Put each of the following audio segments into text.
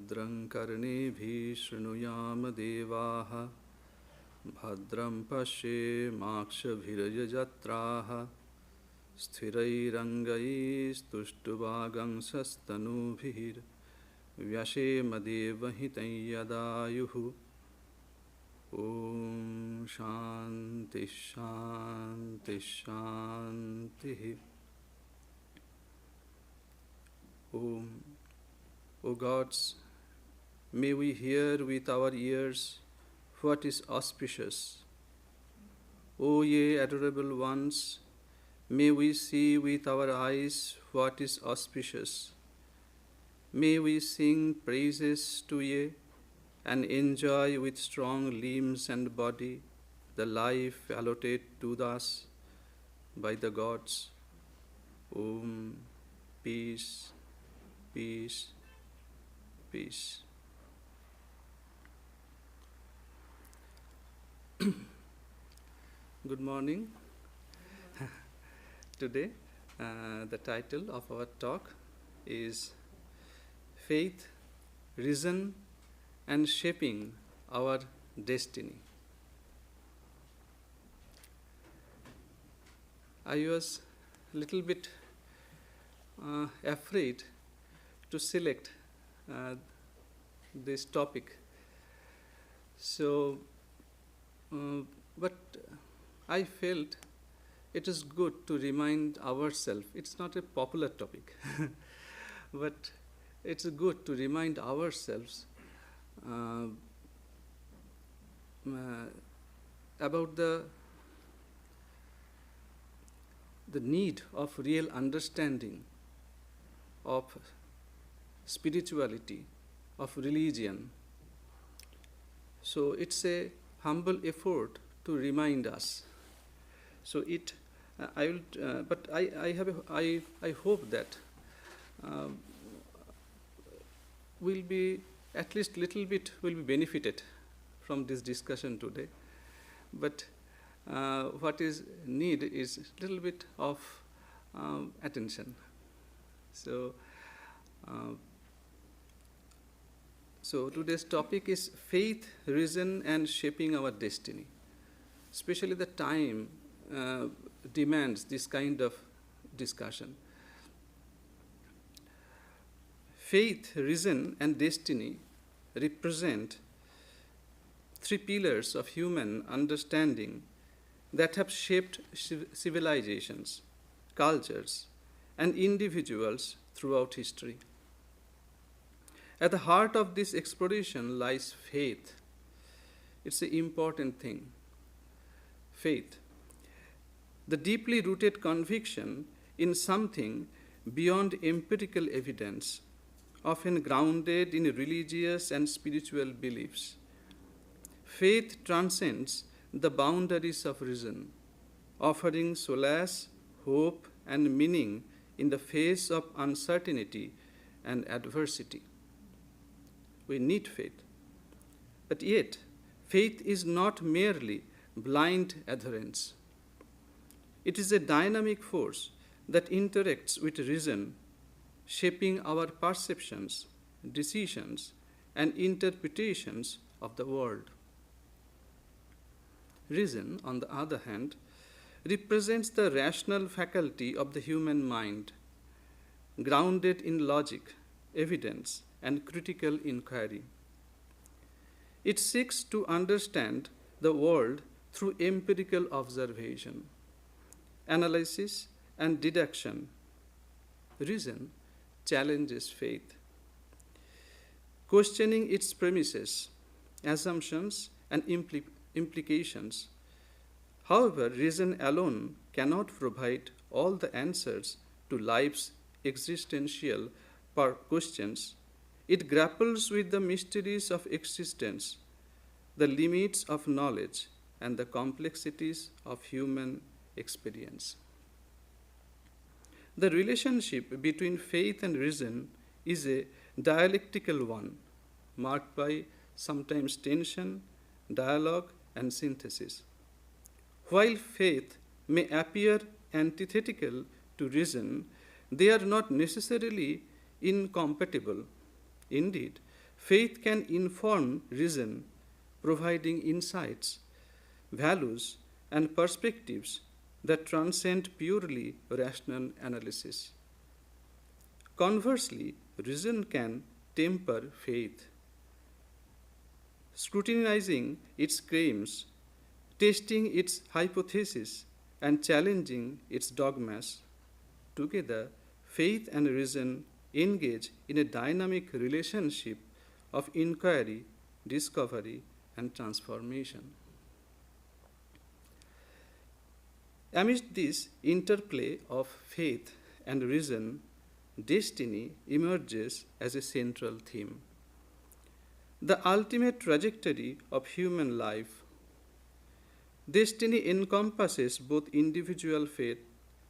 भद्रं कर्णेभिः शृणुयाम देवाः भद्रं पश्येमाक्षभिर्यजत्राः स्थिरैरङ्गैस्तुष्टुवागंसस्तनूभिर्व्यशेम देवहितं यदायुः ॐ शान्ति शान्ति शान्तिः ॐ. O gods, may we hear with our ears what is auspicious. O ye adorable ones, may we see with our eyes what is auspicious. May we sing praises to ye and enjoy with strong limbs and body the life allotted to us by the gods. Om. Peace, peace, peace. Good morning. Today, the title of our talk is Faith, Reason, and Shaping Our Destiny. I was a little bit afraid to select this topic. So, but I felt it is good to remind ourselves. It's not a popular topic, but it's good to remind ourselves about the need of real understanding of spirituality, of religion. So it's a humble effort to remind us. So I will, but I hope that will be at least little bit will be benefited from this discussion today. But what is need is little bit of attention. So today's topic is faith, reason, and shaping our destiny. Especially the time demands this kind of discussion. Faith, reason, and destiny represent three pillars of human understanding that have shaped civilizations, cultures, and individuals throughout history. At the heart of this exploration lies faith. It's an important thing. Faith, the deeply rooted conviction in something beyond empirical evidence, often grounded in religious and spiritual beliefs. Faith transcends the boundaries of reason, offering solace, hope, and meaning in the face of uncertainty and adversity. We need faith. But yet, faith is not merely blind adherence. It is a dynamic force that interacts with reason, shaping our perceptions, decisions, and interpretations of the world. Reason, on the other hand, represents the rational faculty of the human mind, grounded in logic, evidence, and critical inquiry. It seeks to understand the world through empirical observation, analysis, and deduction. Reason challenges faith, questioning its premises, assumptions, and implications. However, reason alone cannot provide all the answers to life's existential questions. It grapples with the mysteries of existence, the limits of knowledge, and the complexities of human experience. The relationship between faith and reason is a dialectical one, marked by sometimes tension, dialogue, and synthesis. While faith may appear antithetical to reason, they are not necessarily incompatible. Indeed, Faith can inform reason, providing insights, values, and perspectives that transcend purely rational analysis. Conversely, reason can temper faith, scrutinizing its claims, testing its hypotheses, and challenging its dogmas. Together, faith and reason engage in a dynamic relationship of inquiry, discovery, and transformation. Amidst this interplay of faith and reason, destiny emerges as a central theme. The ultimate trajectory of human life. Destiny encompasses both individual fate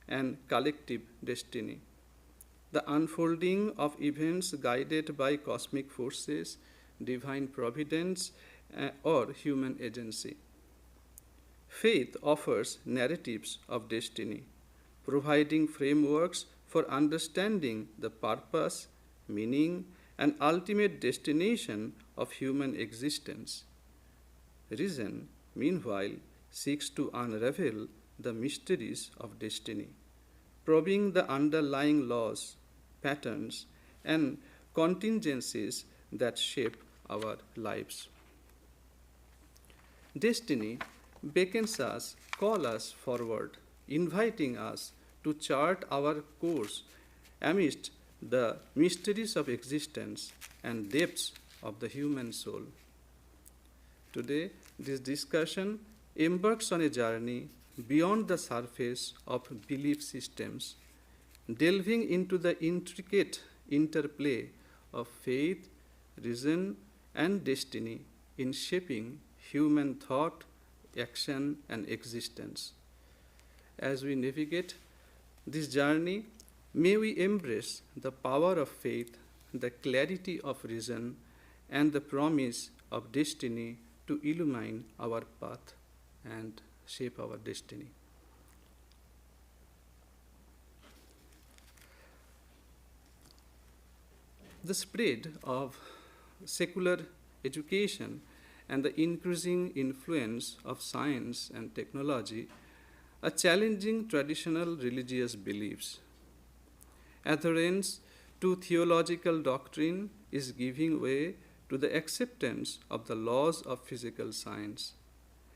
and collective destiny, the unfolding of events guided by cosmic forces, divine providence, or human agency. Faith offers narratives of destiny, providing frameworks for understanding the purpose, meaning, and ultimate destination of human existence. Reason, meanwhile, seeks to unravel the mysteries of destiny, probing the underlying laws, patterns, and contingencies that shape our lives. Destiny beckons us, calls us forward, inviting us to chart our course amidst the mysteries of existence and depths of the human soul. Today, this discussion embarks on a journey beyond the surface of belief systems, delving into the intricate interplay of faith, reason, and destiny in shaping human thought, action, and existence. As we navigate this journey, may we embrace the power of faith, the clarity of reason, and the promise of destiny to illumine our path and shape our destiny. The spread of secular education and the increasing influence of science and technology are challenging traditional religious beliefs. Adherence to theological doctrine is giving way to the acceptance of the laws of physical science,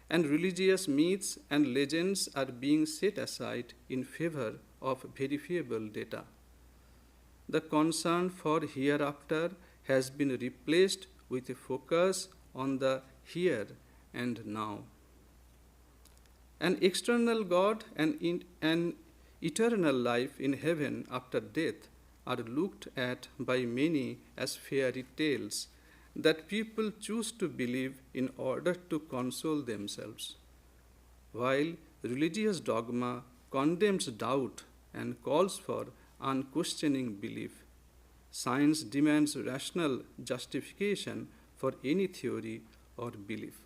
and religious myths and legends are being set aside in favor of verifiable data. The concern for hereafter has been replaced with a focus on the here and now. An external God and an eternal life in heaven after death are looked at by many as fairy tales that people choose to believe in order to console themselves. While religious dogma condemns doubt and calls for unquestioning belief, science demands rational justification for any theory or belief.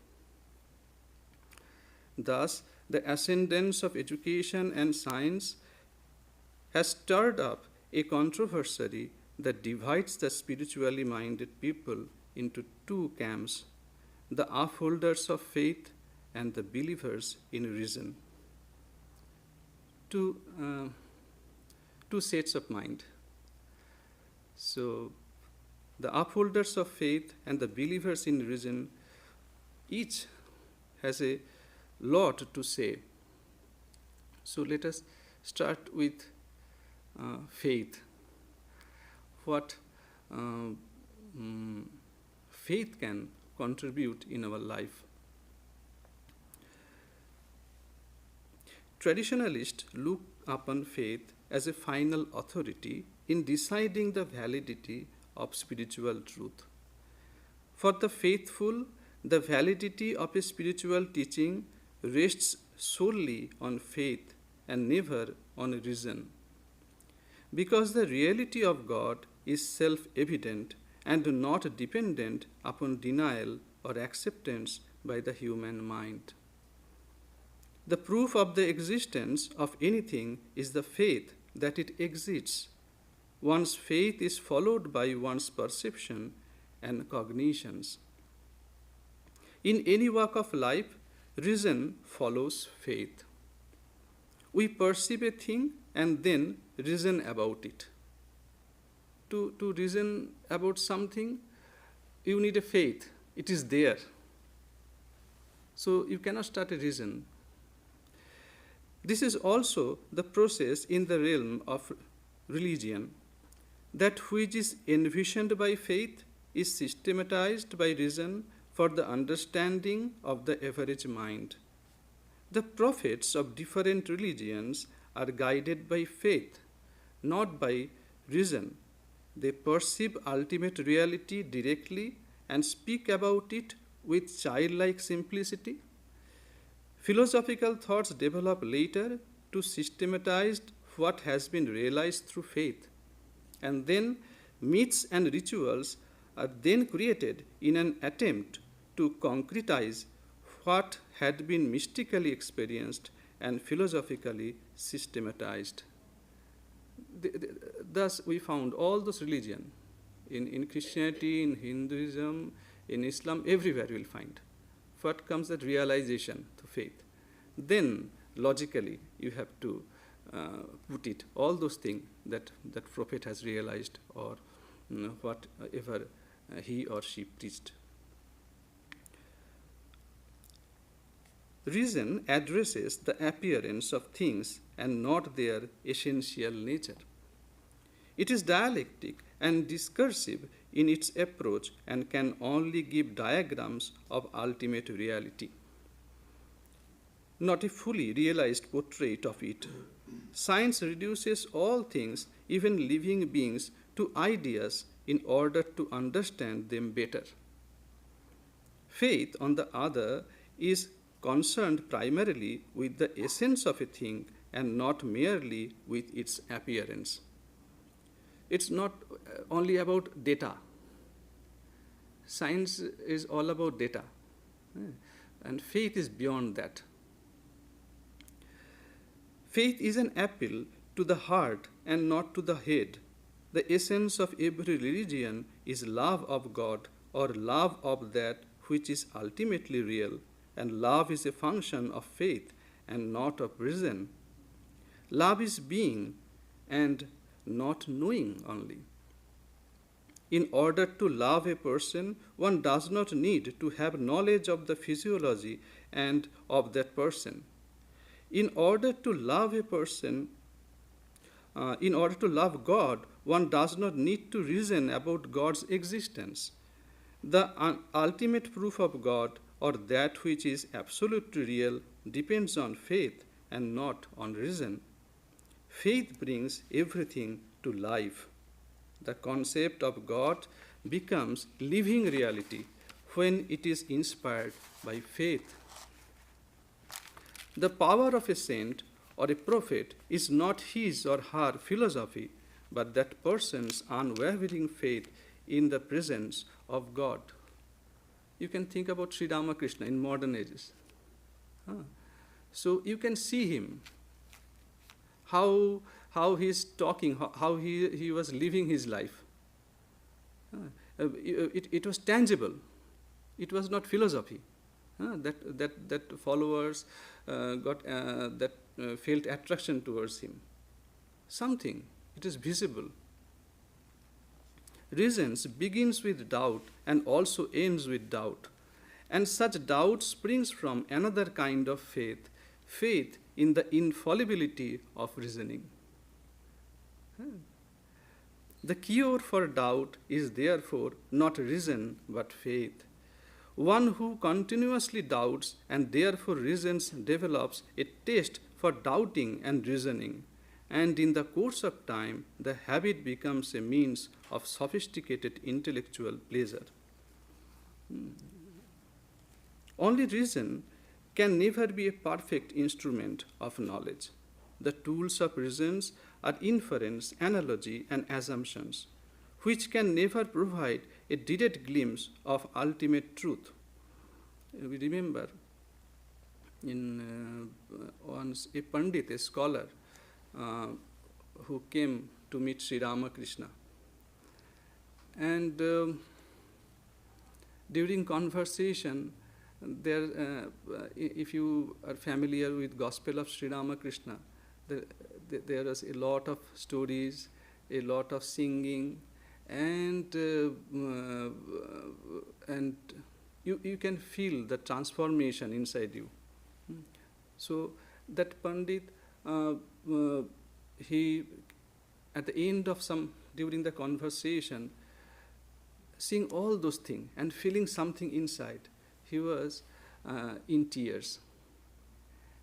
Thus, the ascendance of education and science has stirred up a controversy that divides the spiritually minded people into two camps, the upholders of faith and the believers in reason. Two sets of mind. So, the upholders of faith and the believers in reason, each has a lot to say. So, let us start with faith. What faith can contribute in our life. Traditionalists look upon faith as a final authority in deciding the validity of spiritual truth. For the faithful, the validity of a spiritual teaching rests solely on faith and never on reason. Because the reality of God is self-evident and not dependent upon denial or acceptance by the human mind. The proof of the existence of anything is the faith that it exists. One's faith is followed by one's perception and cognitions. In any walk of life, reason follows faith. We perceive a thing and then reason about it. To reason about something, you need a faith. It is there. So you cannot start a reason. This is also the process in the realm of religion. That which is envisioned by faith is systematized by reason for the understanding of the average mind. The prophets of different religions are guided by faith, not by reason. They perceive ultimate reality directly and speak about it with childlike simplicity. Philosophical thoughts develop later to systematize what has been realized through faith. And then myths and rituals are then created in an attempt to concretize what had been mystically experienced and philosophically systematized. Thus, we found all those religions in Christianity, in Hinduism, in Islam, everywhere we will find. What comes that realization to faith. Then, logically, you have to put it, all those things that prophet has realized or whatever he or she preached. Reason addresses the appearance of things and not their essential nature. It is dialectic and discursive in its approach and can only give diagrams of ultimate reality, not a fully realized portrait of it. Science reduces all things, even living beings, to ideas in order to understand them better. Faith, on the other, is concerned primarily with the essence of a thing and not merely with its appearance. It's not only about data. Science is all about data, and faith is beyond that. Faith is an appeal to the heart and not to the head. The essence of every religion is love of God or love of that which is ultimately real, and love is a function of faith and not of reason. Love is being and not knowing only. In order to love a person, one does not need to have knowledge of the physiology and of that person. In order to love a person, in order to love God, one does not need to reason about God's existence. The ultimate proof of God, or that which is absolutely real, depends on faith and not on reason. Faith brings everything to life. The concept of God becomes living reality when it is inspired by faith. The power of a saint or a prophet is not his or her philosophy, but that person's unwavering faith in the presence of God. You can think about Sri Ramakrishna in modern ages. So you can see him, how he's talking, how he was living his life. It was tangible. It was not philosophy. That followers felt attraction towards him. Something. It is visible. Reason begins with doubt and also ends with doubt. And such doubt springs from another kind of faith, faith in the infallibility of reasoning. The cure for doubt is therefore not reason but faith. One who continuously doubts and therefore reasons develops a taste for doubting and reasoning. And in the course of time, the habit becomes a means of sophisticated intellectual pleasure. Only reason can never be a perfect instrument of knowledge. The tools of reasons are inference, analogy, and assumptions, which can never provide a direct glimpse of ultimate truth. We remember once a Pandit, a scholar, who came to meet Sri Ramakrishna. And during conversation, if you are familiar with Gospel of Sri Ramakrishna, there is a lot of stories, a lot of singing, and you can feel the transformation inside you. So that Pandit, he, at the end of during the conversation, seeing all those things and feeling something inside, he was in tears.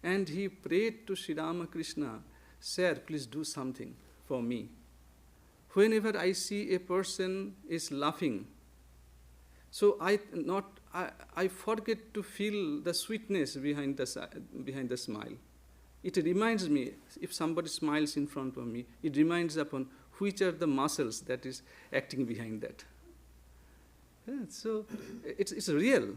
And he prayed to Sri Ramakrishna, "Sir, please do something for me. Whenever I see a person is laughing, so I forget to feel the sweetness behind the smile. It reminds me, if somebody smiles in front of me, it reminds upon which are the muscles that is acting behind that." Yeah, so it's real.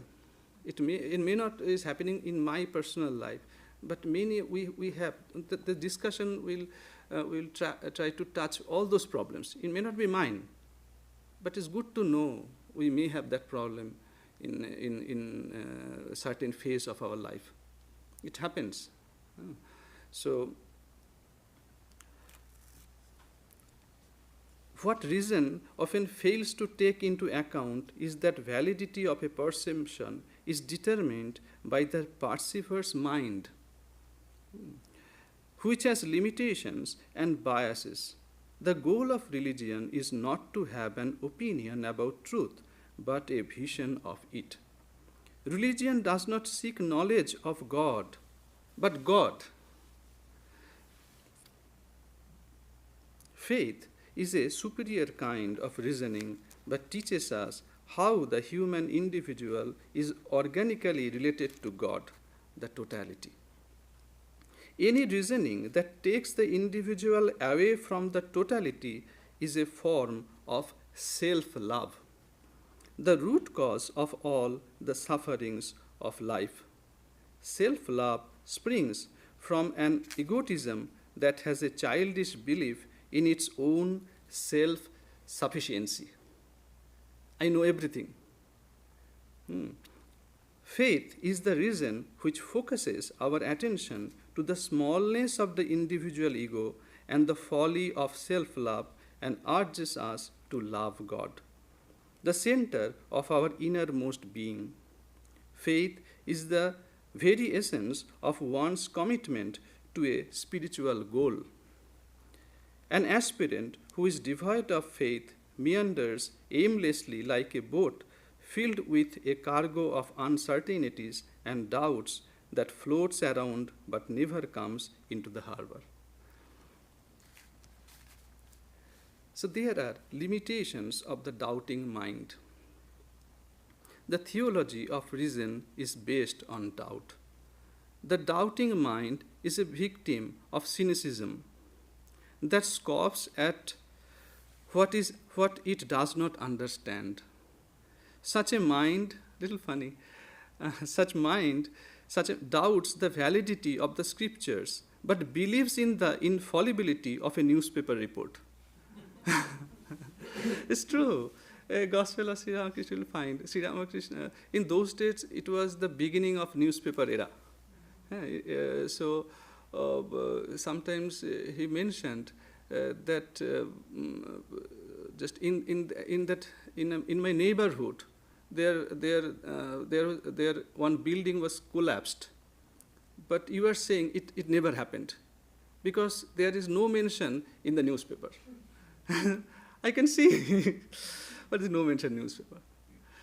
It may not is happening in my personal life, but many we have the discussion will try to touch all those problems. It may not be mine, but it's good to know we may have that problem in a certain phase of our life. It happens. So, what reason often fails to take into account is that validity of a perception is determined by the perceiver's mind, which has limitations and biases. The goal of religion is not to have an opinion about truth, but a vision of it. Religion does not seek knowledge of God, but God. Faith is a superior kind of reasoning that teaches us how the human individual is organically related to God, the totality. Any reasoning that takes the individual away from the totality is a form of self-love, the root cause of all the sufferings of life. Self-love springs from an egotism that has a childish belief in its own self-sufficiency. I know everything. Faith is the reason which focuses our attention to the smallness of the individual ego and the folly of self-love and urges us to love God, the center of our innermost being. Faith is the very essence of one's commitment to a spiritual goal. An aspirant who is devoid of faith meanders aimlessly like a boat filled with a cargo of uncertainties and doubts that floats around but never comes into the harbor. So there are limitations of the doubting mind. The theology of reason is based on doubt. The doubting mind is a victim of cynicism that scoffs at what it does not understand. Such a mind, little funny, doubts the validity of the scriptures, but believes in the infallibility of a newspaper report. It's true. Gospel of Sri Ramakrishna will find. Sri Ramakrishna, in those days, it was the beginning of newspaper era. Sometimes he mentioned that just in my neighborhood, there one building was collapsed, but you are saying it never happened because there is no mention in the newspaper. I can see, but there is no mention in the newspaper.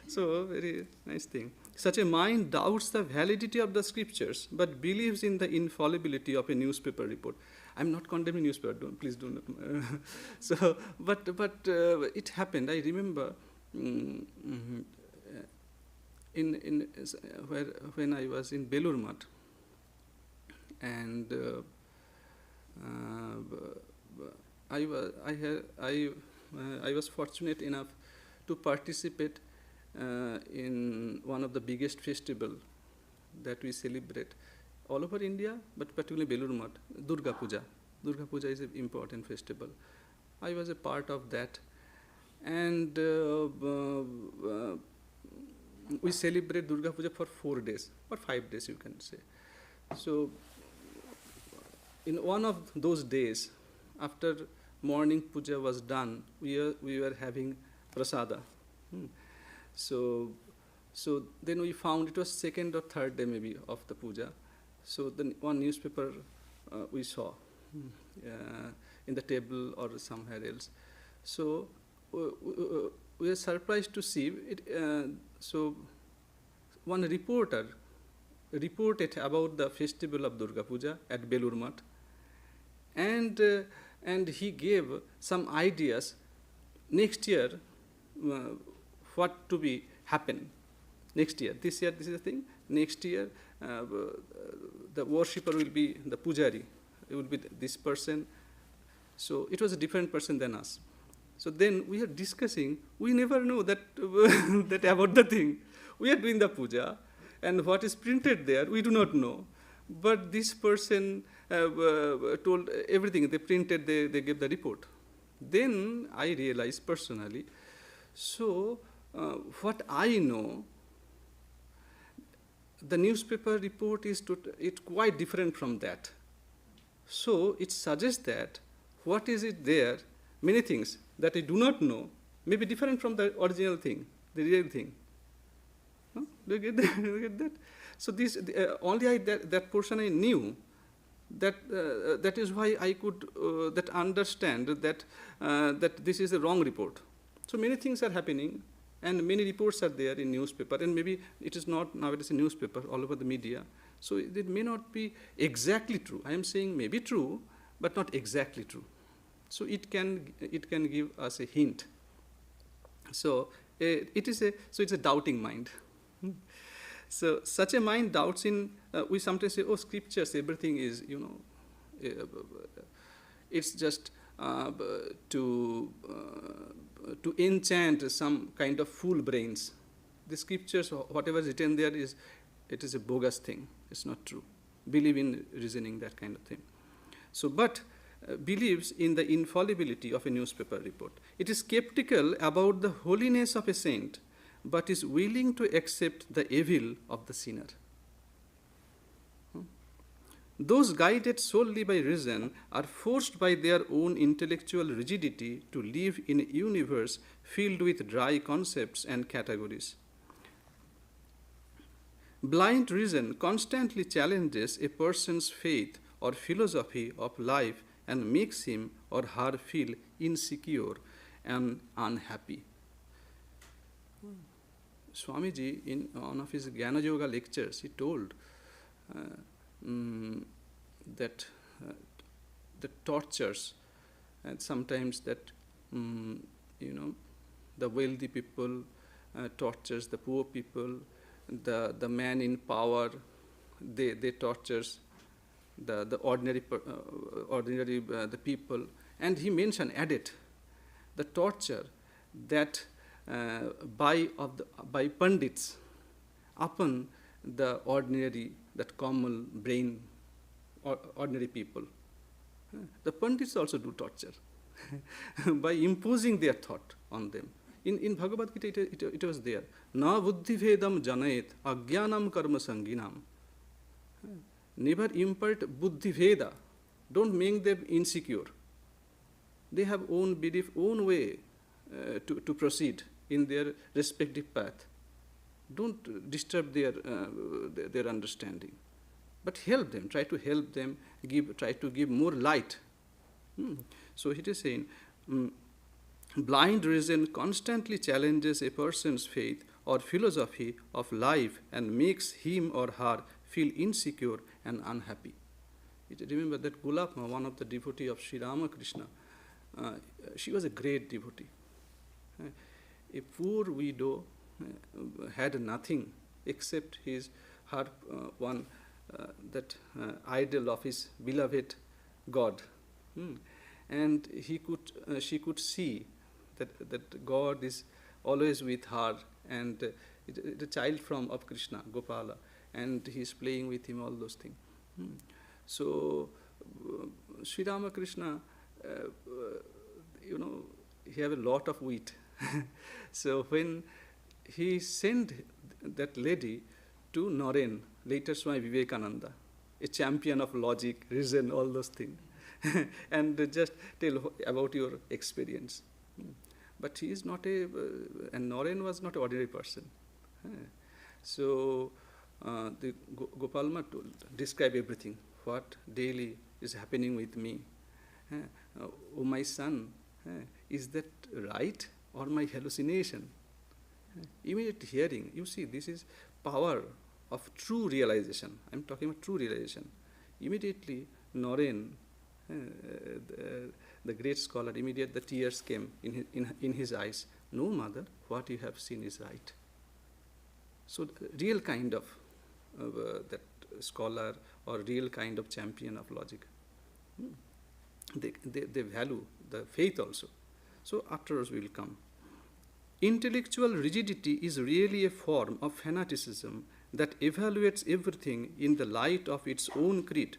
So very nice thing. Such a mind doubts the validity of the scriptures, but believes in the infallibility of a newspaper report. I'm not condemning newspaper. Please do not. But it happened. I remember when I was in Belur Math, and I was fortunate enough to participate in one of the biggest festival that we celebrate all over India, but particularly Belur Math, Durga Puja. Durga Puja is an important festival. I was a part of that, and we celebrate Durga Puja for 4 days or 5 days, you can say. So in one of those days, after morning puja was done, we were having prasada. Hmm. So then we found it was second or third day maybe of the puja. So then one newspaper we saw in the table or somewhere else. So we were surprised to see it. So one reporter reported about the festival of Durga Puja at Belur Math, and he gave some ideas next year what to be happen next year. This year this is the thing. Next year the worshipper will be the pujari. It will be this person. So it was a different person than us. So then we are discussing. We never know that that about the thing. We are doing the puja, and what is printed there we do not know. But this person told everything. They printed. They gave the report. Then I realized personally. So what I know, the newspaper report is quite different from that. So it suggests that what is it there, many things that I do not know, may be different from the original thing, the real thing. No? Do you get that? Do you get that? So this only that portion I knew. That is why I could that understand that that this is a wrong report. So many things are happening, and many reports are there in newspaper, and maybe it is not nowadays in newspaper all over the media. So it may not be exactly true. I am saying maybe true, but not exactly true. So it can give us a hint. So it's a doubting mind. So such a mind doubts in. We sometimes say, oh, scriptures, everything is it's just to enchant some kind of fool brains. The scriptures, whatever is written there, it is a bogus thing. It's not true. Believe in reasoning, that kind of thing. So, but believes in the infallibility of a newspaper report. It is skeptical about the holiness of a saint, but is willing to accept the evil of the sinner. Those guided solely by reason are forced by their own intellectual rigidity to live in a universe filled with dry concepts and categories. Blind reason constantly challenges a person's faith or philosophy of life and makes him or her feel insecure and unhappy. Swamiji, in one of his Jnana Yoga lectures, he told that the tortures, and sometimes that the wealthy people tortures the poor people, the man in power, they tortures the ordinary the people, and he mentioned added the torture that by pandits upon the ordinary, that common brain, ordinary people. The pandits also do torture by imposing their thought on them. In Bhagavad Gita it was there. Na buddhi vedam janayet ajnanam karma sanginam. Never impart buddhi veda. Don't make them insecure. They have own belief, own way to proceed in their respective path. Don't disturb their understanding, but help them. Try to help them. Try to give more light. So it is saying, blind reason constantly challenges a person's faith or philosophy of life and makes him or her feel insecure and unhappy. Remember that Gulapma, one of the devotees of Sri Ramakrishna, she was a great devotee. A poor widow had nothing except her that idol of his beloved God, and she could see that God is always with her, and the child of Krishna, Gopala, and he's playing with him, all those things. So Sri Ramakrishna, he have a lot of wheat. So when he sent that lady to Naren, later Swami Vivekananda, a champion of logic, reason, all those things, and just tell about your experience. But he is not and Naren was not an ordinary person. So the Gopalma told, describe everything, what daily is happening with me. Oh my son, is that right or my hallucination? Immediate hearing, you see, this is power of true realization. I'm talking about true realization. Immediately, Naren, the great scholar, immediately the tears came in his eyes. No, mother, what you have seen is right. So, real kind of that scholar or real kind of champion of logic. They value the faith also. So, afterwards we will come. Intellectual rigidity is really a form of fanaticism that evaluates everything in the light of its own creed.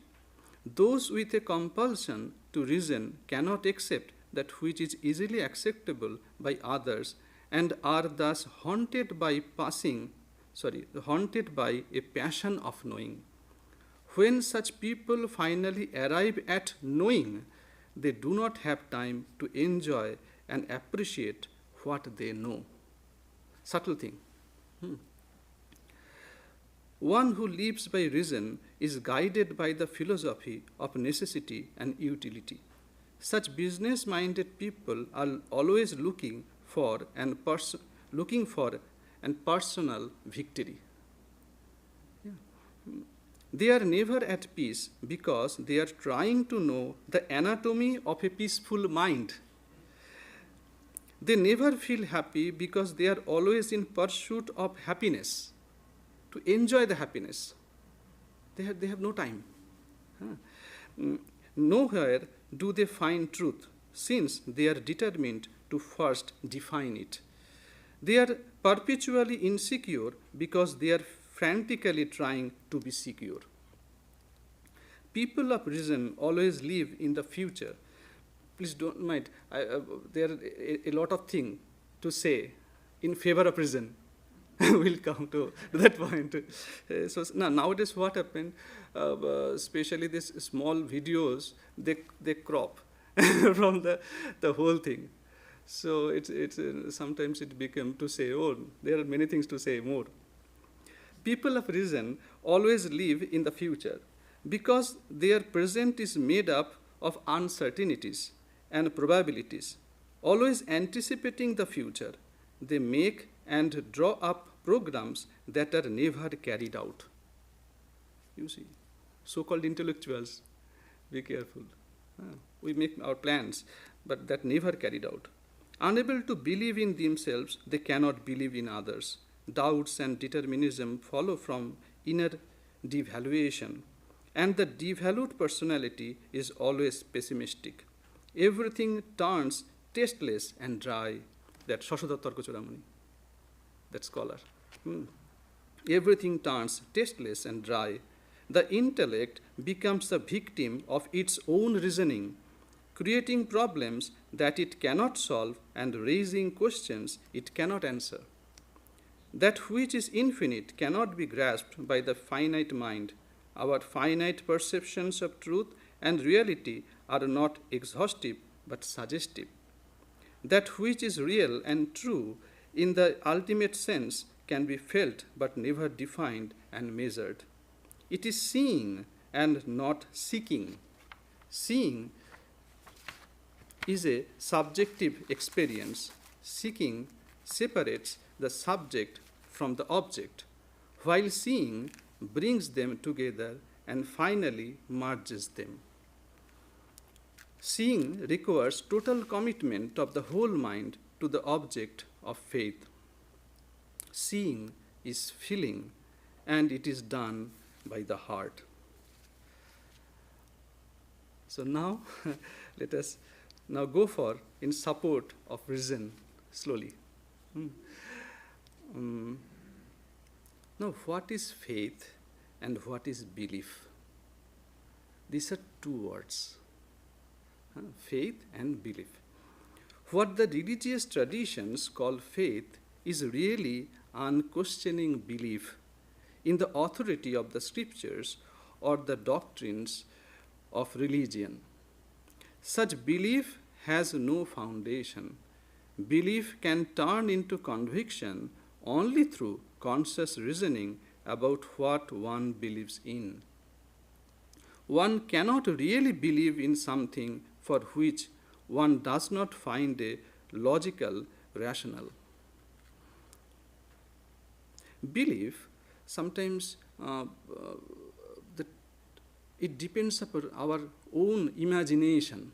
Those with a compulsion to reason cannot accept that which is easily acceptable by others and are thus haunted by a passion of knowing. When such people finally arrive at knowing, they do not have time to enjoy and appreciate what they know. Subtle thing. One who lives by reason is guided by the philosophy of necessity and utility. Such business-minded people are always looking for personal victory. They are never at peace because they are trying to know the anatomy of a peaceful mind. They never feel happy because they are always in pursuit of happiness, to enjoy the happiness. They have no time. Nowhere do they find truth, since they are determined to first define it. They are perpetually insecure because they are frantically trying to be secure. People of reason always live in the future. Please don't mind, there are a lot of things to say in favor of reason. We'll come to that point. So nowadays what happened, especially these small videos, they crop from the whole thing. So it's sometimes it becomes to say, oh, there are many things to say more. People of reason always live in the future because their present is made up of uncertainties and probabilities. Always anticipating the future, they make and draw up programs that are never carried out. You see, so-called intellectuals, be careful. We make our plans, but that never carried out. Unable to believe in themselves, they cannot believe in others. Doubts and determinism follow from inner devaluation, and the devalued personality is always pessimistic. Everything turns tasteless and dry. That Shashoda Tarkochuramani, that scholar. Everything turns tasteless and dry. The intellect becomes the victim of its own reasoning, creating problems that it cannot solve and raising questions it cannot answer. That which is infinite cannot be grasped by the finite mind. Our finite perceptions of truth and reality are not exhaustive but suggestive. That which is real and true in the ultimate sense can be felt but never defined and measured. It is seeing and not seeking. Seeing is a subjective experience. Seeking separates the subject from the object, while seeing brings them together and finally merges them. Seeing requires total commitment of the whole mind to the object of faith. Seeing is feeling, and it is done by the heart. So now, let us now go for in support of reason slowly. Now, what is faith and what is belief? These are two words, faith and belief. What the religious traditions call faith is really unquestioning belief in the authority of the scriptures or the doctrines of religion. Such belief has no foundation. Belief can turn into conviction only through conscious reasoning about what one believes in. One cannot really believe in something for which one does not find a logical rationale. Belief sometimes the, it depends upon our own imagination.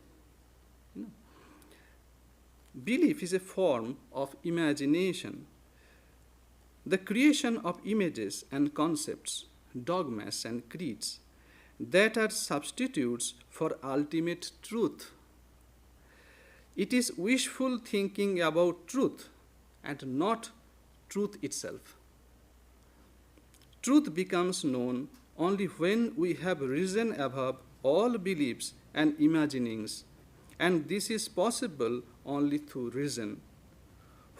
You know, belief is a form of imagination, the creation of images and concepts, dogmas and creeds that are substitutes for ultimate truth. It is wishful thinking about truth and not truth itself. Truth becomes known only when we have risen above all beliefs and imaginings, and this is possible only through reason.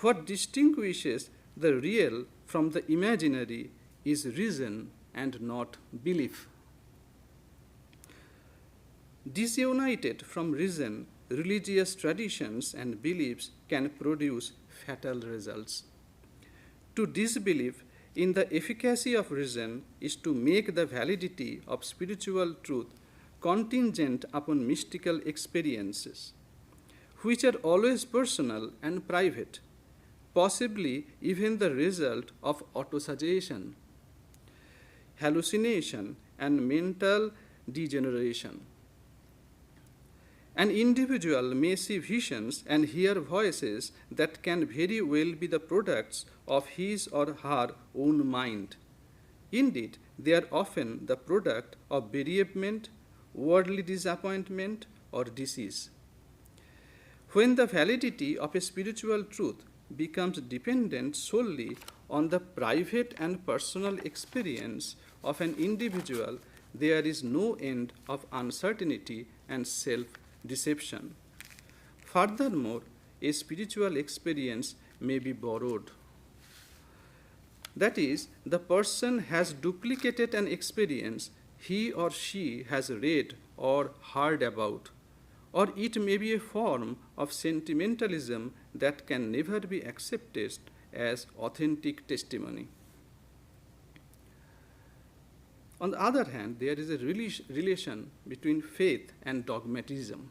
What distinguishes the real from the imaginary is reason and not belief. Disunited from reason, religious traditions and beliefs can produce fatal results. To disbelieve in the efficacy of reason is to make the validity of spiritual truth contingent upon mystical experiences, which are always personal and private, possibly even the result of autosuggestion, hallucination, and mental degeneration. An individual may see visions and hear voices that can very well be the products of his or her own mind. Indeed, they are often the product of bereavement, worldly disappointment, or disease. When the validity of a spiritual truth becomes dependent solely on the private and personal experience of an individual, there is no end of uncertainty and self-deception. Furthermore, a spiritual experience may be borrowed. That is, the person has duplicated an experience he or she has read or heard about, or it may be a form of sentimentalism that can never be accepted as authentic testimony. On the other hand, there is a relation between faith and dogmatism.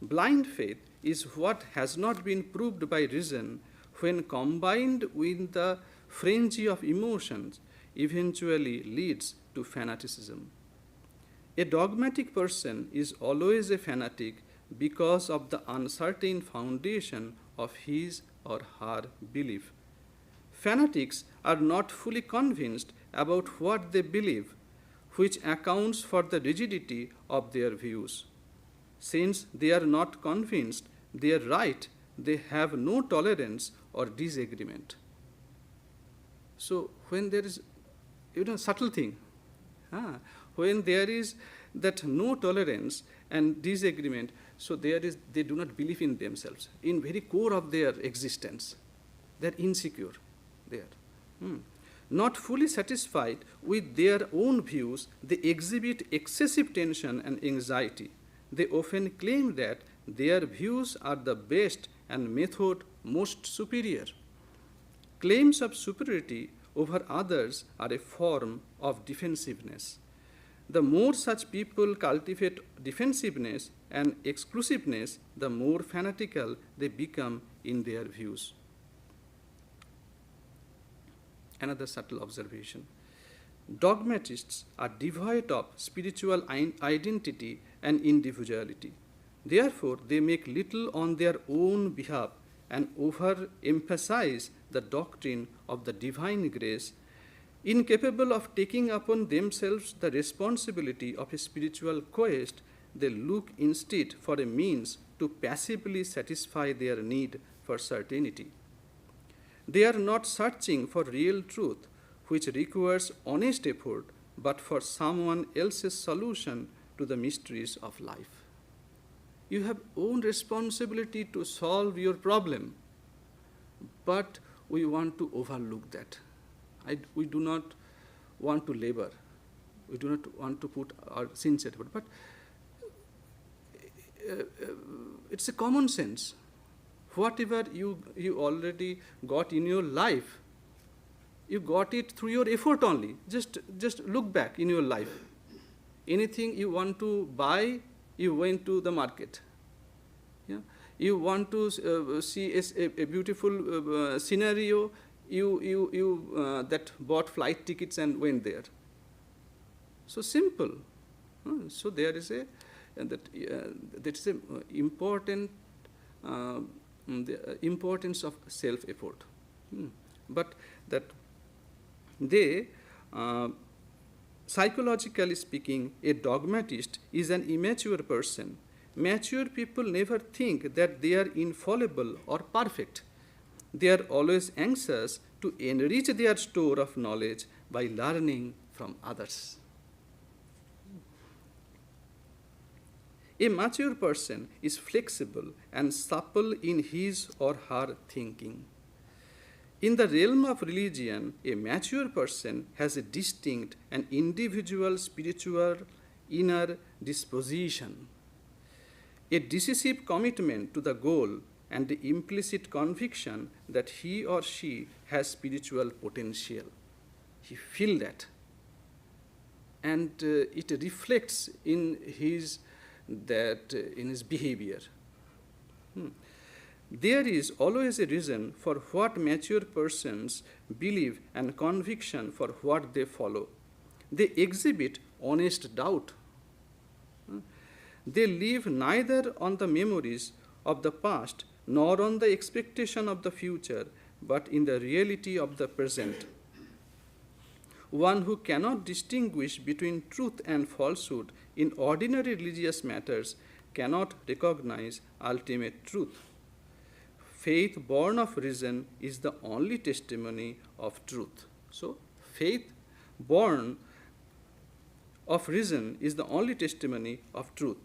Blind faith is what has not been proved by reason when combined with the frenzy of emotions eventually leads to fanaticism. A dogmatic person is always a fanatic because of the uncertain foundation of his or her belief. Fanatics are not fully convinced about what they believe, which accounts for the rigidity of their views. Since they are not convinced they are right, they have no tolerance or disagreement. So when there is, subtle thing, when there is that no tolerance and disagreement, so they do not believe in themselves. In very core of their existence, they're insecure there. Not fully satisfied with their own views, they exhibit excessive tension and anxiety. They often claim that their views are the best and method most superior. Claims of superiority over others are a form of defensiveness. The more such people cultivate defensiveness and exclusiveness, the more fanatical they become in their views. Another subtle observation. Dogmatists are devoid of spiritual identity and individuality. Therefore, they make little on their own behalf and overemphasize the doctrine of the divine grace. Incapable of taking upon themselves the responsibility of a spiritual quest, they look instead for a means to passively satisfy their need for certainty. They are not searching for real truth, which requires honest effort, but for someone else's solution to the mysteries of life. You have own responsibility to solve your problem, but we want to overlook that. We do not want to labor. We do not want to put our sincere effort. But it's a common sense. Whatever you already got in your life, you got it through your effort only. Just look back in your life. Anything you want to buy, you went to the market. Yeah? You want to see a beautiful scenario, you that bought flight tickets and went there. So simple. So there is a important the importance of self-effort. But that psychologically speaking, a dogmatist is an immature person. Mature people never think that they are infallible or perfect. They are always anxious to enrich their store of knowledge by learning from others. A mature person is flexible and supple in his or her thinking. In the realm of religion, a mature person has a distinct and individual spiritual inner disposition, a decisive commitment to the goal, and the implicit conviction that he or she has spiritual potential. He feels that. And it reflects in his behavior. There is always a reason for what mature persons believe and conviction for what they follow. They exhibit honest doubt. They live neither on the memories of the past nor on the expectation of the future, but in the reality of the present. One who cannot distinguish between truth and falsehood in ordinary religious matters cannot recognize ultimate truth. Faith born of reason is the only testimony of truth. So, faith born of reason is the only testimony of truth.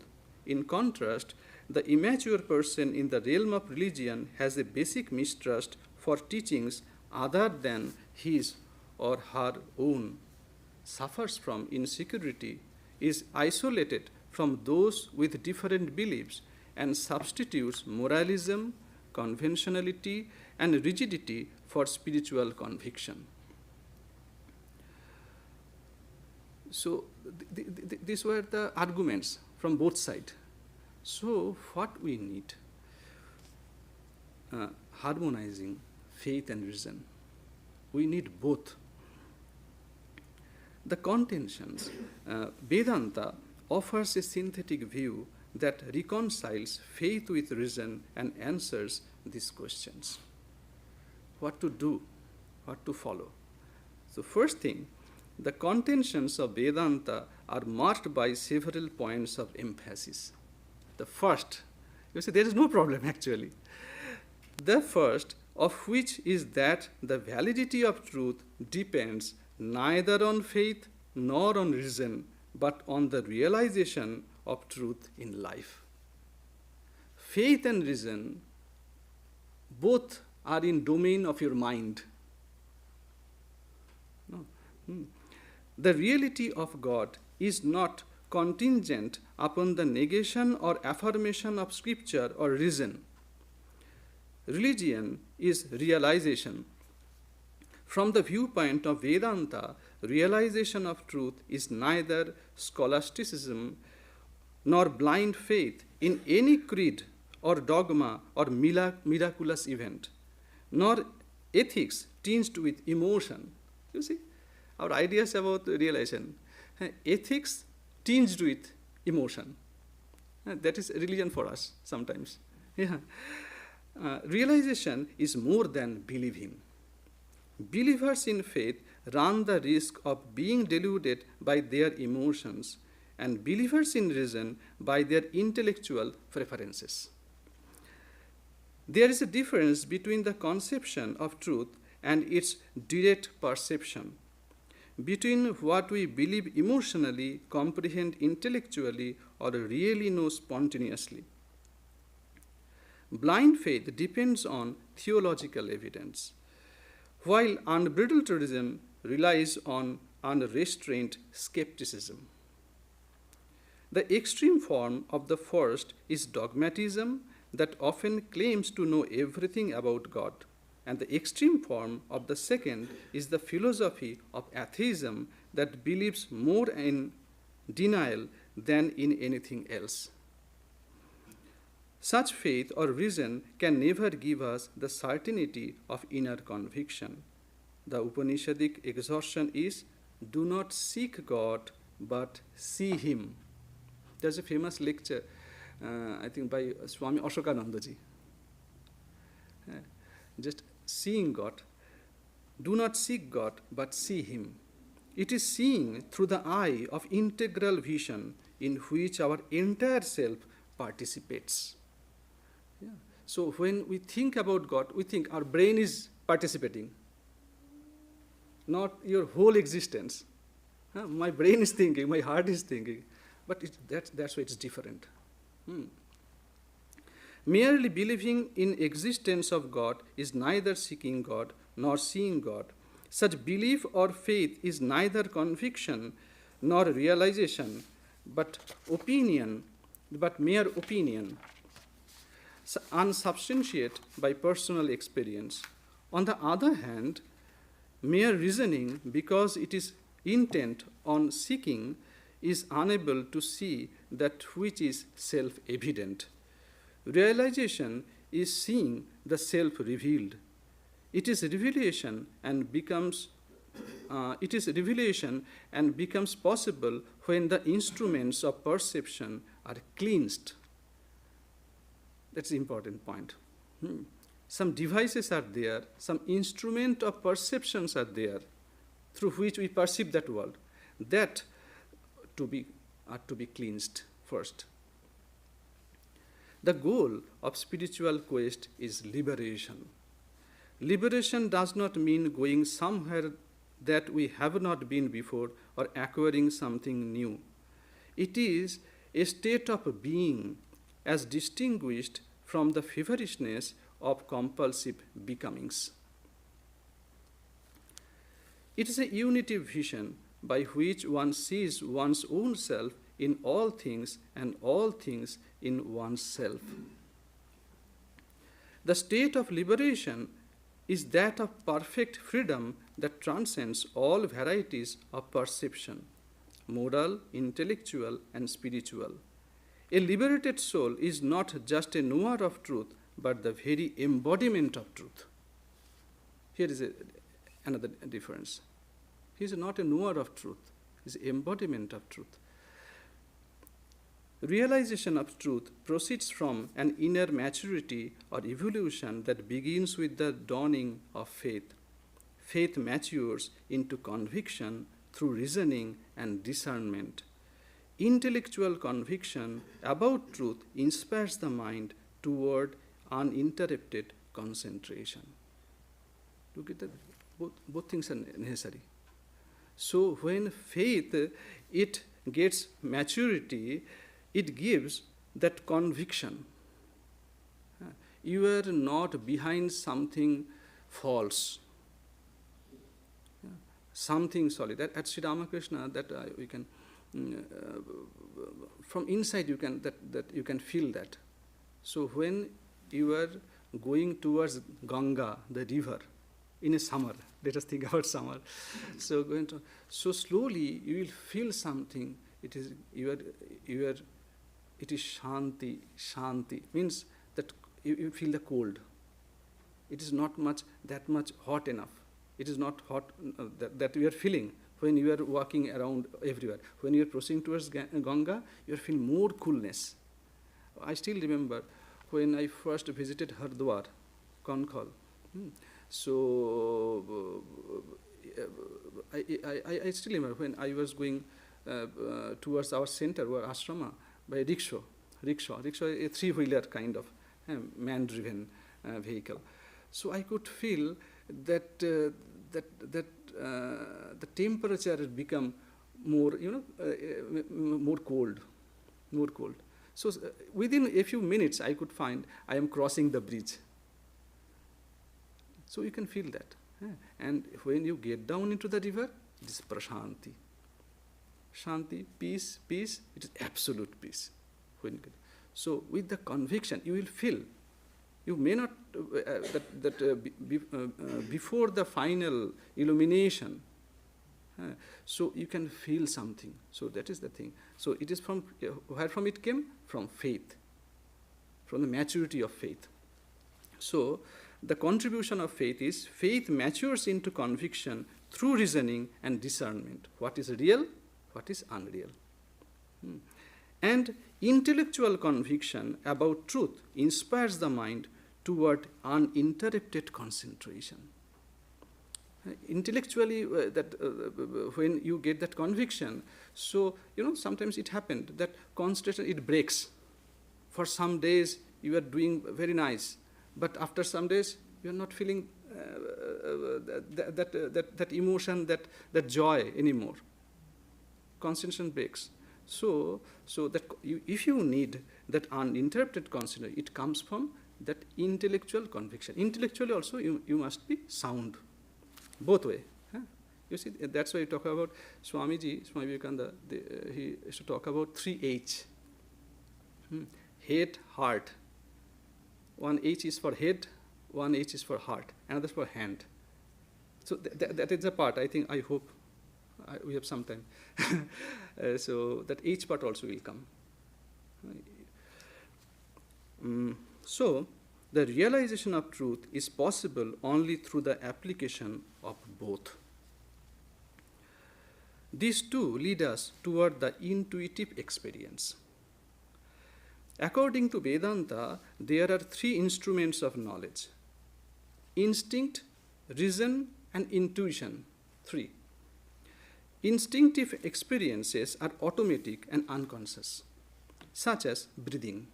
In contrast, the immature person in the realm of religion has a basic mistrust for teachings other than his or her own, suffers from insecurity, is isolated from those with different beliefs, and substitutes moralism, conventionality, and rigidity for spiritual conviction. So these were the arguments from both sides. So what we need? Harmonizing faith and reason. We need both. The contentions, Vedanta offers a synthetic view that reconciles faith with reason and answers these questions. What to do? What to follow? So first thing, the contentions of Vedanta are marked by several points of emphasis. The first, you see, there is no problem actually. The first of which is that the validity of truth depends neither on faith nor on reason, but on the realization of truth in life. Faith and reason both are in domain of your mind. No. The reality of God is not contingent upon the negation or affirmation of scripture or reason. Religion is realization. From the viewpoint of Vedanta, realization of truth is neither scholasticism nor blind faith in any creed or dogma or miraculous event, nor ethics tinged with emotion. You see, our ideas about realization. Ethics tinged with emotion. That is religion for us sometimes. Yeah. Realization is more than believing. Believers in faith run the risk of being deluded by their emotions, and believers in reason by their intellectual preferences. There is a difference between the conception of truth and its direct perception, between what we believe emotionally, comprehend intellectually, or really know spontaneously. Blind faith depends on theological evidence. while unbridled reason relies on unrestrained skepticism. The extreme form of the first is dogmatism that often claims to know everything about God, and the extreme form of the second is the philosophy of atheism that believes more in denial than in anything else. Such faith or reason can never give us the certainty of inner conviction. The Upanishadic exhortation is, do not seek God, but see Him. There's a famous lecture, I think by Swami Ashokanandaji. Just seeing God. Do not seek God, but see Him. It is seeing through the eye of integral vision in which our entire self participates. Yeah. So when we think about God, we think our brain is participating, not your whole existence. My brain is thinking, my heart is thinking, but that's why it's different. Merely believing in existence of God is neither seeking God nor seeing God. Such belief or faith is neither conviction nor realization, but opinion, but mere opinion, unsubstantiated by personal experience. On the other hand, mere reasoning, because it is intent on seeking, is unable to see that which is self-evident. Realization is seeing the self-revealed. It is revelation and becomes possible when the instruments of perception are cleansed. That's the important point. Some devices are there, some instrument of perceptions are there through which we perceive that world. That are to be cleansed first. The goal of spiritual quest is liberation. Liberation does not mean going somewhere that we have not been before or acquiring something new. It is a state of being as distinguished from the feverishness of compulsive becomings. It is a unity vision by which one sees one's own self in all things and all things in oneself. The state of liberation is that of perfect freedom that transcends all varieties of perception, moral, intellectual, and spiritual. A liberated soul is not just a knower of truth, but the very embodiment of truth. Here is another difference. He is not a knower of truth, he is embodiment of truth. Realization of truth proceeds from an inner maturity or evolution that begins with the dawning of faith. Faith matures into conviction through reasoning and discernment. Intellectual conviction about truth inspires the mind toward uninterrupted concentration. Look at that, both things are necessary. So when faith, it gets maturity, it gives that conviction. You are not behind something false, something solid. At Sri Ramakrishna, that we can, from inside you can, that you can feel that. So when you are going towards Ganga, the river, in a summer, let us think about summer. So slowly you will feel something. It is it is shanti. Shanti means that you feel the cold. It is not that much hot enough. It is not hot that you are feeling when you are walking around everywhere. When you are proceeding towards Ganga, you are feeling more coolness. I still remember when I first visited Hardwar, Konkhal. So I still remember when I was going towards our center, our ashrama, by rickshaw, a three-wheeler kind of man-driven vehicle. So I could feel that the temperature had become more, more cold. So within a few minutes, I could find I am crossing the bridge. So you can feel that. And when you get down into the river, it is prashanti. Shanti, peace, peace, it is absolute peace. So with the conviction, you will feel. You may not, before the final illumination, so you can feel something. So that is the thing. So it is from, where from it came? From faith, from the maturity of faith. So the contribution of faith matures into conviction through reasoning and discernment. What is real, what is unreal. And intellectual conviction about truth inspires the mind toward uninterrupted concentration. Intellectually, when you get that conviction, so, sometimes it happened that concentration, it breaks. For some days, you are doing very nice, but after some days, you are not feeling that emotion, that joy anymore. Concentration breaks. So that if you need that uninterrupted concentration, it comes from that intellectual conviction. Intellectually also, you must be sound, both way. You see, that's why you talk about Swami Vivekananda, he used to talk about 3 H. Head, heart. 1 H is for head, 1 H is for heart, another is for hand. So that is the part, I hope we have some time. So that H part also will come. So the realization of truth is possible only through the application of both. These two lead us toward the intuitive experience. According to Vedanta, there are 3 instruments of knowledge: instinct, reason, and intuition. 3. Instinctive experiences are automatic and unconscious, such as breathing.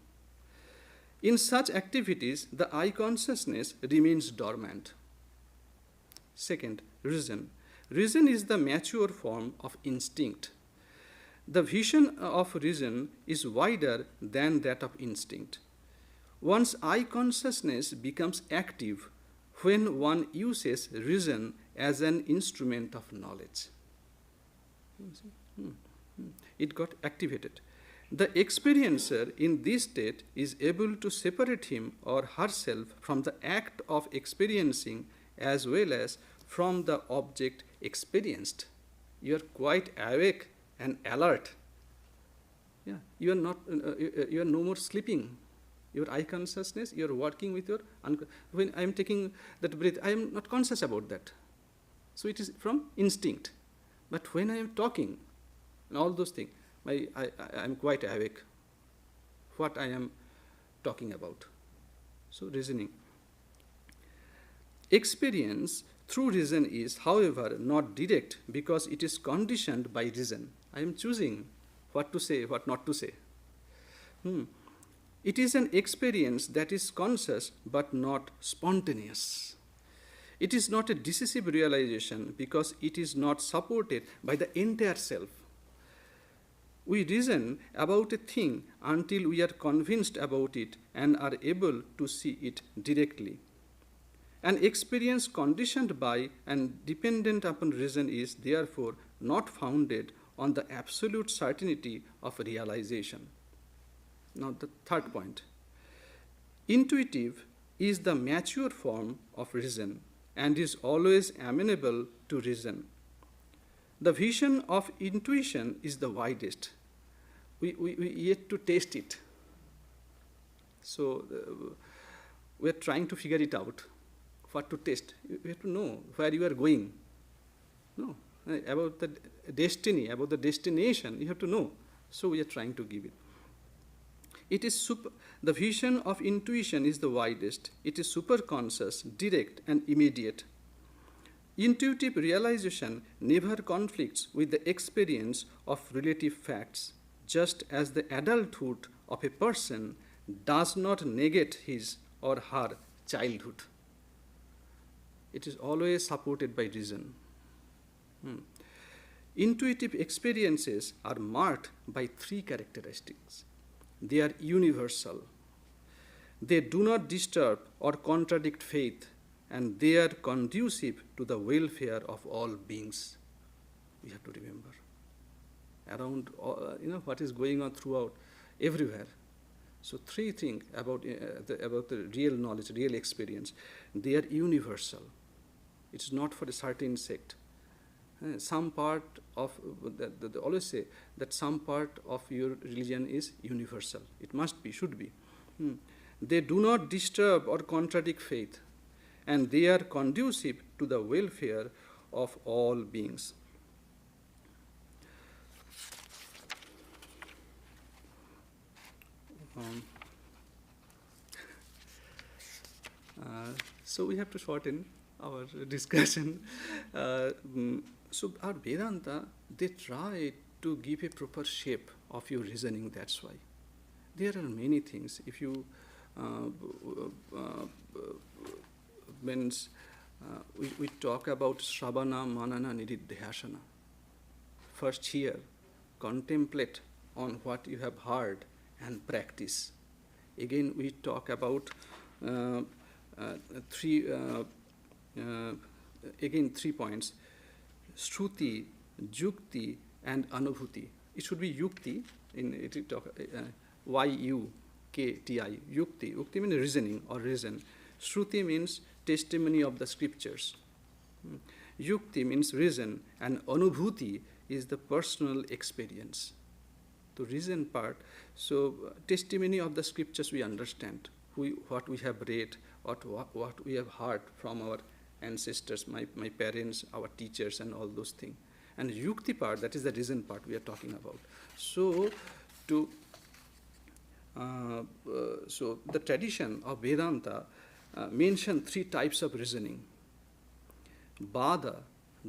In such activities, the I consciousness remains dormant. Second, reason. Reason is the mature form of instinct. The vision of reason is wider than that of instinct. One's I consciousness becomes active when one uses reason as an instrument of knowledge. It got activated. The experiencer in this state is able to separate him or herself from the act of experiencing as well as from the object experienced. You are quite awake and alert. You are not. You are no more sleeping. Your I consciousness. You are working with your. When I am taking that breath, I am not conscious about that. So it is from instinct. But when I am talking, and all those things, I am quite awake. What I am talking about. So reasoning. Experience through reason is, however, not direct because it is conditioned by reason. I am choosing what to say, what not to say. It is an experience that is conscious but not spontaneous. It is not a decisive realization because it is not supported by the entire self. We reason about a thing until we are convinced about it and are able to see it directly. An experience conditioned by and dependent upon reason is therefore not founded on the absolute certainty of realization. Now the third point. Intuitive is the mature form of reason and is always amenable to reason. The vision of intuition is the widest. We yet to taste it. So we are trying to figure it out. What to taste? You have to know where you are going. No, about the destiny, about the destination, you have to know. So we are trying to give it. It is the vision of intuition is the widest. It is superconscious, direct, and immediate. Intuitive realization never conflicts with the experience of relative facts, just as the adulthood of a person does not negate his or her childhood. It is always supported by reason. Intuitive experiences are marked by 3 characteristics. They are universal. They do not disturb or contradict faith and they are conducive to the welfare of all beings. We have to remember. Around, what is going on throughout, everywhere. So three things about the real knowledge, real experience. They are universal. It's not for a certain sect. Some part of, they always say that some part of your religion is universal. It must be, should be. They do not disturb or contradict faith, and they are conducive to the welfare of all beings. So we have to shorten our discussion. So our Vedanta, they try to give a proper shape of your reasoning, that's why. There are many things. If you, we talk about Shravana, Manana, Nididhyasana. First hear, contemplate on what you have heard and practice. Again, we talk about three points: Shruti, Yukti, and Anubhuti. It should be Yukti, Y-U-K-T-I, Yukti. Yukti means reasoning or reason. Shruti means testimony of the scriptures. Yukti means reason, and Anubhuti is the personal experience. The reason part, so testimony of the scriptures we understand, what we have read, or what we have heard from our ancestors, my parents, our teachers, and all those things. And Yukti part, that is the reason part we are talking about. So, so the tradition of Vedanta mention three types of reasoning: Vada,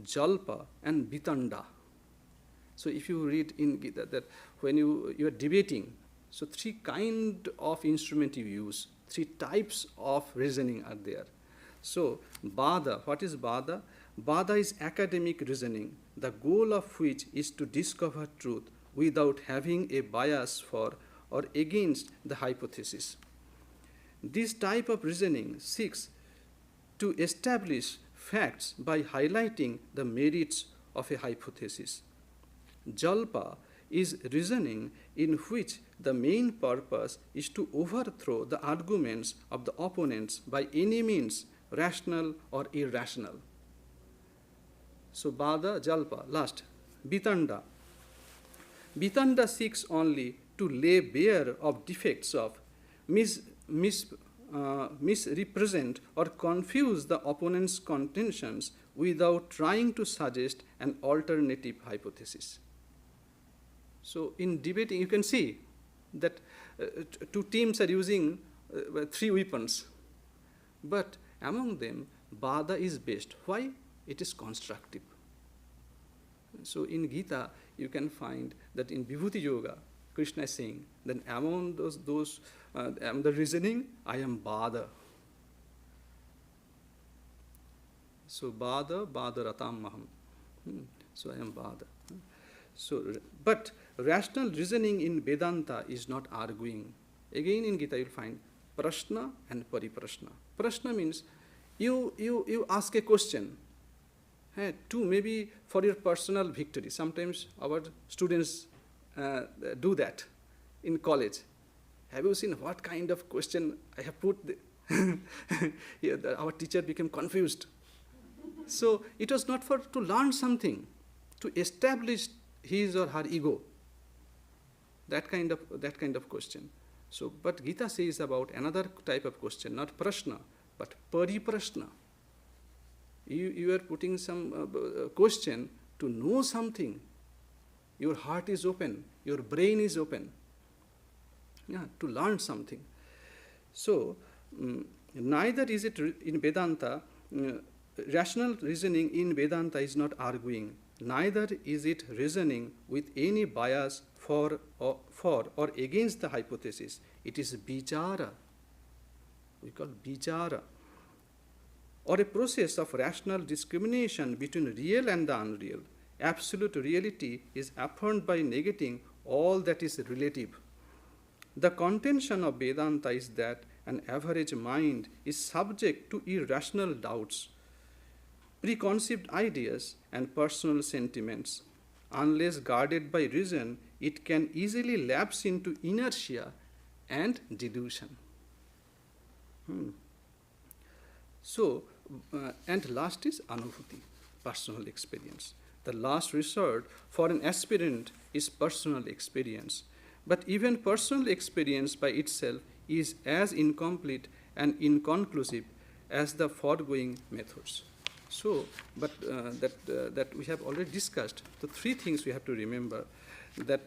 Jalpa, and Vitanda. So if you read in Gita that when you are debating, so three kind of instrument you use, three types of reasoning are there. So Vada, what is Vada? Vada is academic reasoning, the goal of which is to discover truth without having a bias for or against the hypothesis. This type of reasoning seeks to establish facts by highlighting the merits of a hypothesis. Jalpa is reasoning in which the main purpose is to overthrow the arguments of the opponents by any means, rational or irrational. So Vada, Jalpa. Last, Vitanda. Vitanda seeks only to lay bare of defects of misrepresent or confuse the opponent's contentions without trying to suggest an alternative hypothesis. So in debating, you can see that two teams are using three weapons. But among them, Vada is best. Why? It is constructive. So in Gita, you can find that in Vibhuti Yoga, Krishna is saying that among the reasoning, I am Vada. So Vada, Vada Ratam Maham. So I am Vada. So, but rational reasoning in Vedanta is not arguing. Again in Gita, you'll find Prashna and Pariprashna. Prashna means you ask a question to maybe for your personal victory. Sometimes our students do that in college. Have you seen what kind of question I have put? Our teacher became confused. So it was not to learn something, to establish his or her ego. That kind of question. So, but Gita says about another type of question, not prashna, but pariprashna. You are putting some question to know something. Your heart is open, your brain is open, to learn something. So, neither is it in Vedanta, rational reasoning in Vedanta is not arguing. Neither is it reasoning with any bias for or against the hypothesis. It is vichara. We call vichara. Or a process of rational discrimination between real and the unreal. Absolute reality is affirmed by negating all that is relative. The contention of Vedanta is that an average mind is subject to irrational doubts, preconceived ideas, and personal sentiments. Unless guarded by reason, it can easily lapse into inertia and delusion. So, and last is anubhuti, personal experience. The last resort for an aspirant is personal experience. But even personal experience by itself is as incomplete and inconclusive as the foregoing methods. So, but that we have already discussed, the three things we have to remember, that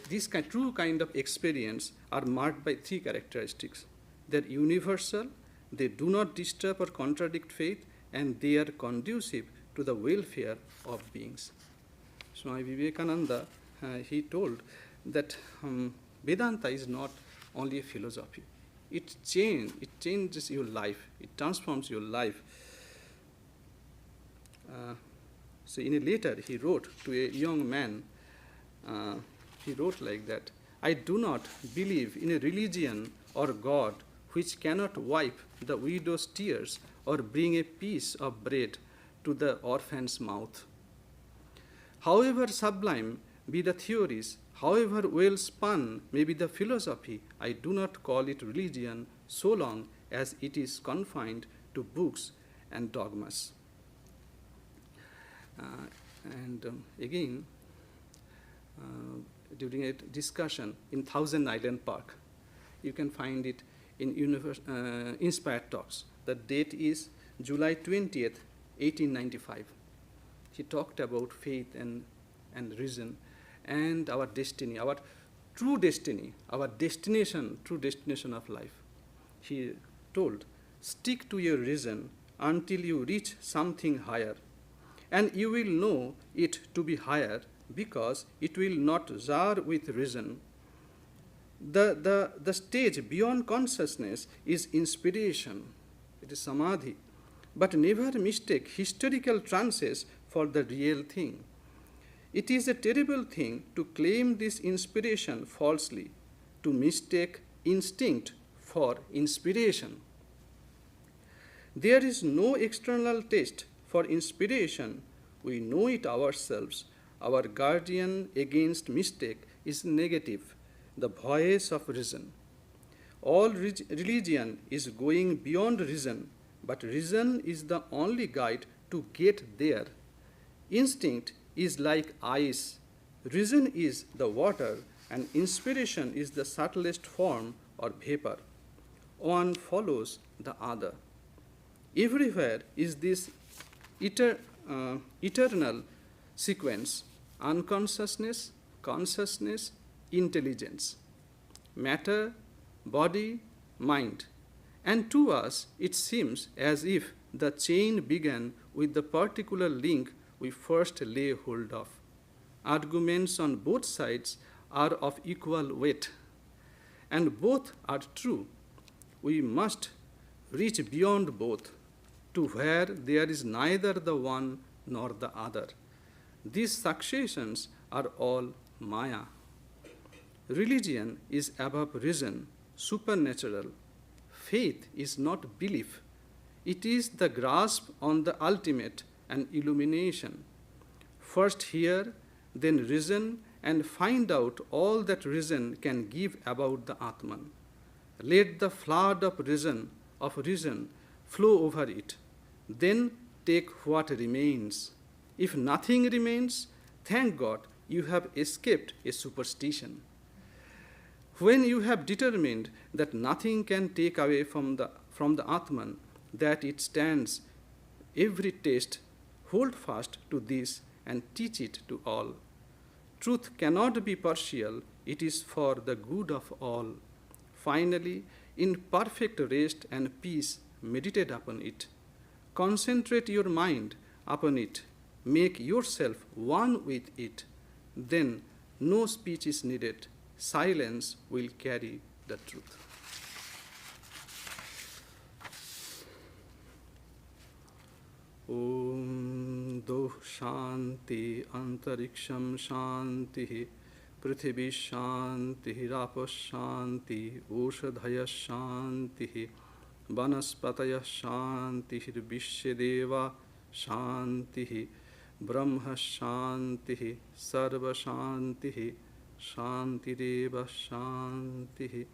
this true kind of experience are marked by three characteristics. They're universal, they do not disturb or contradict faith, and they are conducive to the welfare of beings. Swami Vivekananda, he told that Vedanta is not only a philosophy. It changes your life, it transforms your life. So in a letter he wrote to a young man, he wrote like that: I do not believe in a religion or God which cannot wipe the widow's tears or bring a piece of bread to the orphan's mouth. However sublime be the theories, however well spun may be the philosophy, I do not call it religion so long as it is confined to books and dogmas. Again, during a discussion in Thousand Island Park, you can find it in Inspired Talks. The date is July 20th, 1895. He talked about faith and reason and our destiny, our true destiny, our destination, true destination of life. He told, stick to your reason until you reach something higher, and you will know it to be higher because it will not jar with reason. The stage beyond consciousness is inspiration, it is samadhi, but never mistake historical trances for the real thing. It is a terrible thing to claim this inspiration falsely, to mistake instinct for inspiration. There is no external test for inspiration, we know it ourselves. Our guardian against mistake is negative, the voice of reason. All religion is going beyond reason, but reason is the only guide to get there. Instinct is like ice, reason is the water, and inspiration is the subtlest form or vapor. One follows the other. Everywhere is this eternal sequence: unconsciousness, consciousness, intelligence, matter, body, mind. And to us, it seems as if the chain began with the particular link we first lay hold of. Arguments on both sides are of equal weight, and both are true. We must reach beyond both to where there is neither the one nor the other. These successions are all Maya. Religion is above reason, supernatural. Faith is not belief. It is the grasp on the ultimate and illumination. First hear, then reason, and find out all that reason can give about the Atman. Let the flood of reason flow over it. Then take what remains. If nothing remains, thank God you have escaped a superstition. When you have determined that nothing can take away from the Atman, that it stands every test, hold fast to this and teach it to all. Truth cannot be partial, it is for the good of all. Finally, in perfect rest and peace, meditate upon it. Concentrate your mind upon it. Make yourself one with it. Then no speech is needed. Silence will carry the truth. Om Do Shanti Antariksham Shanti Prithvi Shanti, Rapo Shanti, Ushadhaya Shanti, Vanaspataya Shanti, Vishedeva Shanti, Brahma Shanti, Sarva Shanti, Shantireva Shanti.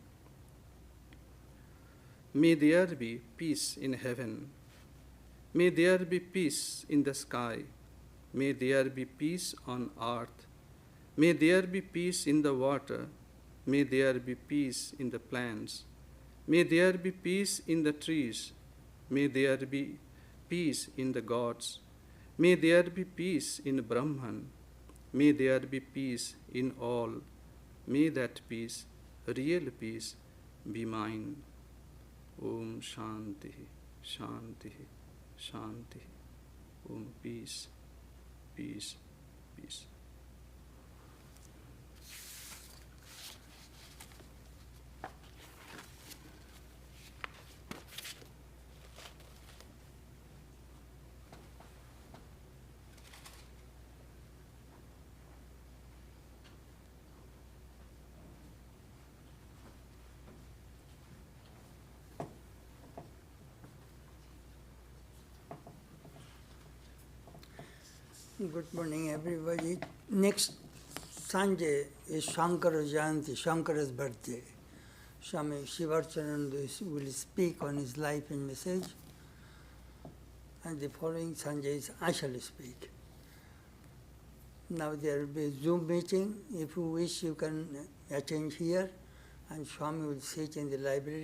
May there be peace in heaven. May there be peace in the sky. May there be peace on earth. May there be peace in the water. May there be peace in the plants. May there be peace in the trees. May there be peace in the gods. May there be peace in Brahman. May there be peace in all. May that peace, real peace, be mine. Om Shanti, Shanti, Shanti. Om peace, peace, peace. Good morning, everybody. Next Sunday is Shankara Jayanti, Shankara's birthday. Swami Shivarchanananda will speak on his life and message. And the following Sunday I shall speak. Now there will be a Zoom meeting. If you wish, you can attend here. And Swami will sit in the library.